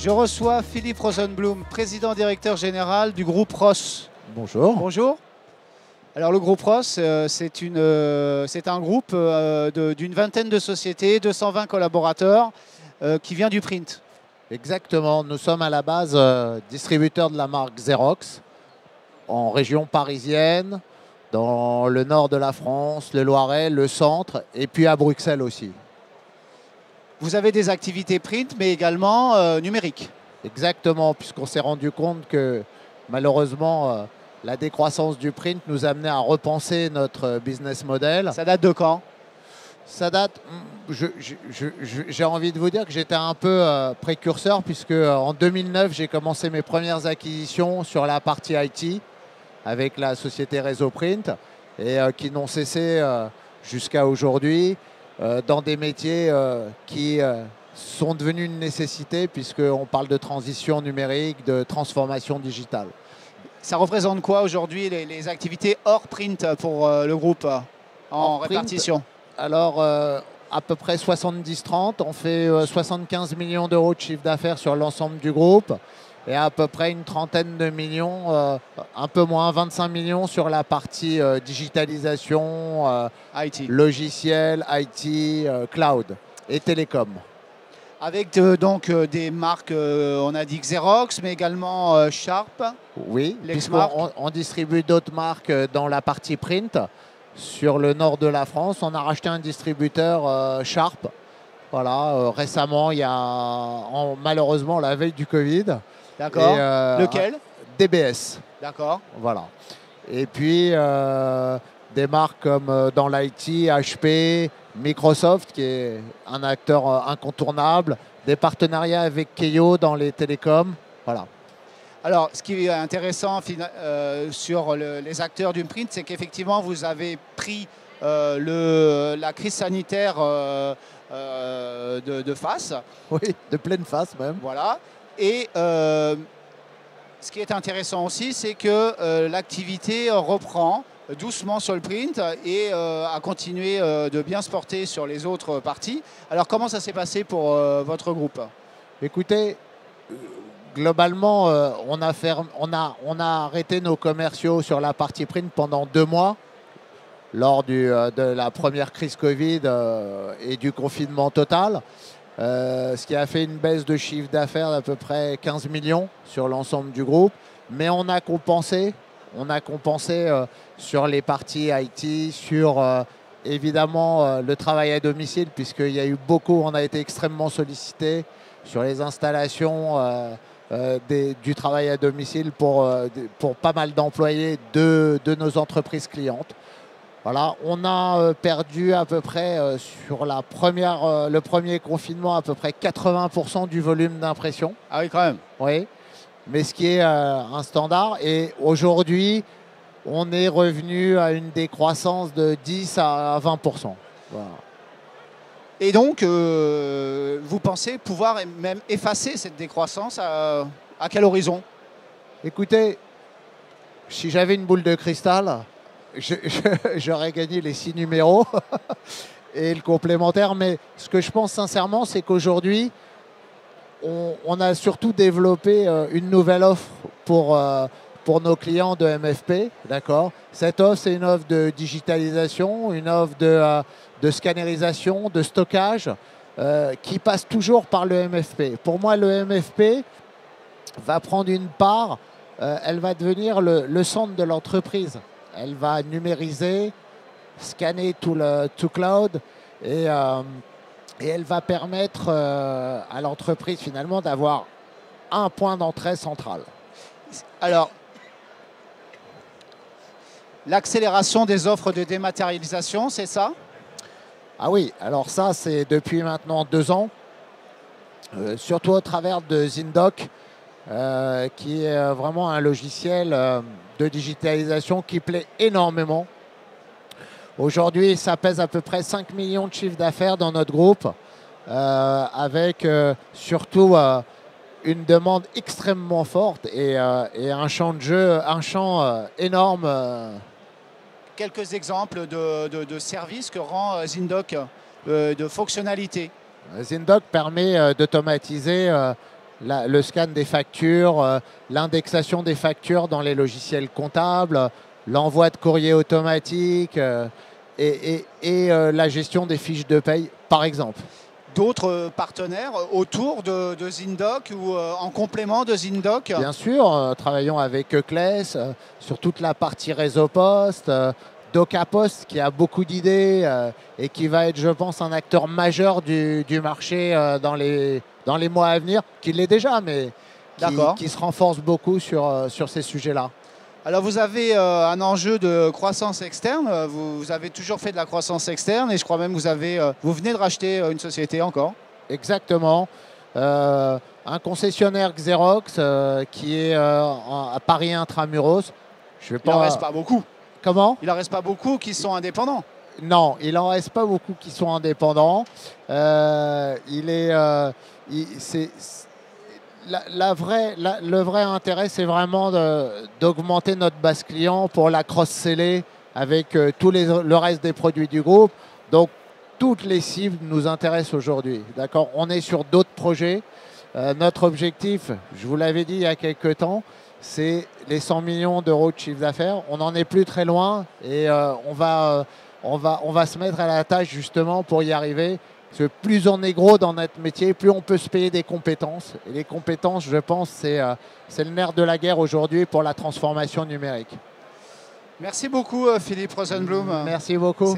Je reçois Philippe Rosenblum, président directeur général du groupe Ross. Bonjour. Bonjour. Alors le groupe Ross, c'est un groupe d'une vingtaine de sociétés, 220 collaborateurs qui vient du print. Exactement, nous sommes à la base distributeurs de la marque Xerox en région parisienne, dans le nord de la France, le Loiret, le centre et puis à Bruxelles aussi. Vous avez des activités print mais également numériques. Exactement, puisqu'on s'est rendu compte que malheureusement la décroissance du print nous amenait à repenser notre business model. Ça date de quand? Ça date, j'ai envie de vous dire que j'étais un peu précurseur puisque en 2009 j'ai commencé mes premières acquisitions sur la partie IT avec la société Réseau Print et qui n'ont cessé jusqu'à aujourd'hui dans des métiers qui sont devenus une nécessité puisqu'on parle de transition numérique, de transformation digitale. Ça représente quoi aujourd'hui les activités hors print pour le groupe en répartition? Alors, à peu près 70-30, on fait 75 millions d'euros de chiffre d'affaires sur l'ensemble du groupe et à peu près une trentaine de millions, un peu moins, 25 millions sur la partie digitalisation, IT. Logiciel, IT, cloud et télécom. Avec donc des marques, on a dit Xerox, mais également Sharp. Oui, puisqu'on distribue d'autres marques dans la partie print. Sur le nord de la France, on a racheté un distributeur Sharp. Voilà, récemment, il y a malheureusement la veille du Covid. D'accord. Lequel? DBS. D'accord. Voilà. Et puis des marques comme dans l'IT, HP, Microsoft, qui est un acteur incontournable, des partenariats avec Keio dans les télécoms. Voilà. Alors, ce qui est intéressant sur les acteurs du print, c'est qu'effectivement, vous avez pris la crise sanitaire de face. Oui, de pleine face même. Voilà. Et ce qui est intéressant aussi, c'est que l'activité reprend doucement sur le print et a continué de bien se porter sur les autres parties. Alors, comment ça s'est passé pour votre groupe? Écoutez, globalement, on a arrêté nos commerciaux sur la partie print pendant 2 mois lors de la première crise Covid et du confinement total, ce qui a fait une baisse de chiffre d'affaires d'à peu près 15 millions sur l'ensemble du groupe. Mais on a compensé sur les parties IT, sur évidemment le travail à domicile, puisqu'il y a eu beaucoup, on a été extrêmement sollicité sur les installations du travail à domicile pour pas mal d'employés de nos entreprises clientes. Voilà, on a perdu à peu près sur le premier confinement à peu près 80% du volume d'impression. Ah oui, quand même. Oui, mais ce qui est un standard. Et aujourd'hui, on est revenu à une décroissance de 10 à 20%. Voilà. Et donc, vous pensez pouvoir même effacer cette décroissance à quel horizon? Écoutez, si j'avais une boule de cristal, j'aurais gagné les 6 numéros et le complémentaire. Mais ce que je pense sincèrement, c'est qu'aujourd'hui, on a surtout développé une nouvelle offre pour nos clients de MFP. D'accord. Cette offre, c'est une offre de digitalisation, une offre de scannerisation, de stockage, qui passe toujours par le MFP. Pour moi, le MFP va prendre une part, elle va devenir le centre de l'entreprise. Elle va numériser, scanner tout cloud et elle va permettre à l'entreprise finalement d'avoir un point d'entrée central. Alors, l'accélération des offres de dématérialisation, c'est ça? Ah oui, alors ça c'est depuis maintenant 2 ans, surtout au travers de Zindoc, qui est vraiment un logiciel de digitalisation qui plaît énormément. Aujourd'hui, ça pèse à peu près 5 millions de chiffres d'affaires dans notre groupe, avec surtout une demande extrêmement forte et un champ de jeu, énorme. Quelques exemples de services que rend Zindoc, de fonctionnalités. Zindoc permet d'automatiser le scan des factures, l'indexation des factures dans les logiciels comptables, l'envoi de courrier automatique et la gestion des fiches de paye, par exemple. D'autres partenaires autour de Zindoc ou en complément de Zindoc? Bien sûr, travaillons avec Eukles sur toute la partie réseau poste, DocaPost qui a beaucoup d'idées et qui va être, je pense, un acteur majeur du marché dans les mois à venir, qui l'est déjà, mais qui se renforce beaucoup sur ces sujets-là. Alors vous avez un enjeu de croissance externe, vous avez toujours fait de la croissance externe et je crois même que vous venez de racheter une société encore. Exactement. Un concessionnaire Xerox qui est à Paris Intramuros. Il n'en reste pas beaucoup. Comment? Il n'en reste pas beaucoup qui sont indépendants. Non, il n'en reste pas beaucoup qui sont indépendants. Le vrai intérêt, c'est vraiment d'augmenter notre base client pour la cross-seller avec le reste des produits du groupe. Donc, toutes les cibles nous intéressent aujourd'hui. D'accord? On est sur d'autres projets. Notre objectif, je vous l'avais dit il y a quelques temps, c'est les 100 millions d'euros de chiffre d'affaires. On n'en est plus très loin et on va se mettre à la tâche justement pour y arriver. Parce que plus on est gros dans notre métier, plus on peut se payer des compétences. Et les compétences, je pense, c'est le nerf de la guerre aujourd'hui pour la transformation numérique. Merci beaucoup Philippe Rosenblum. Merci beaucoup.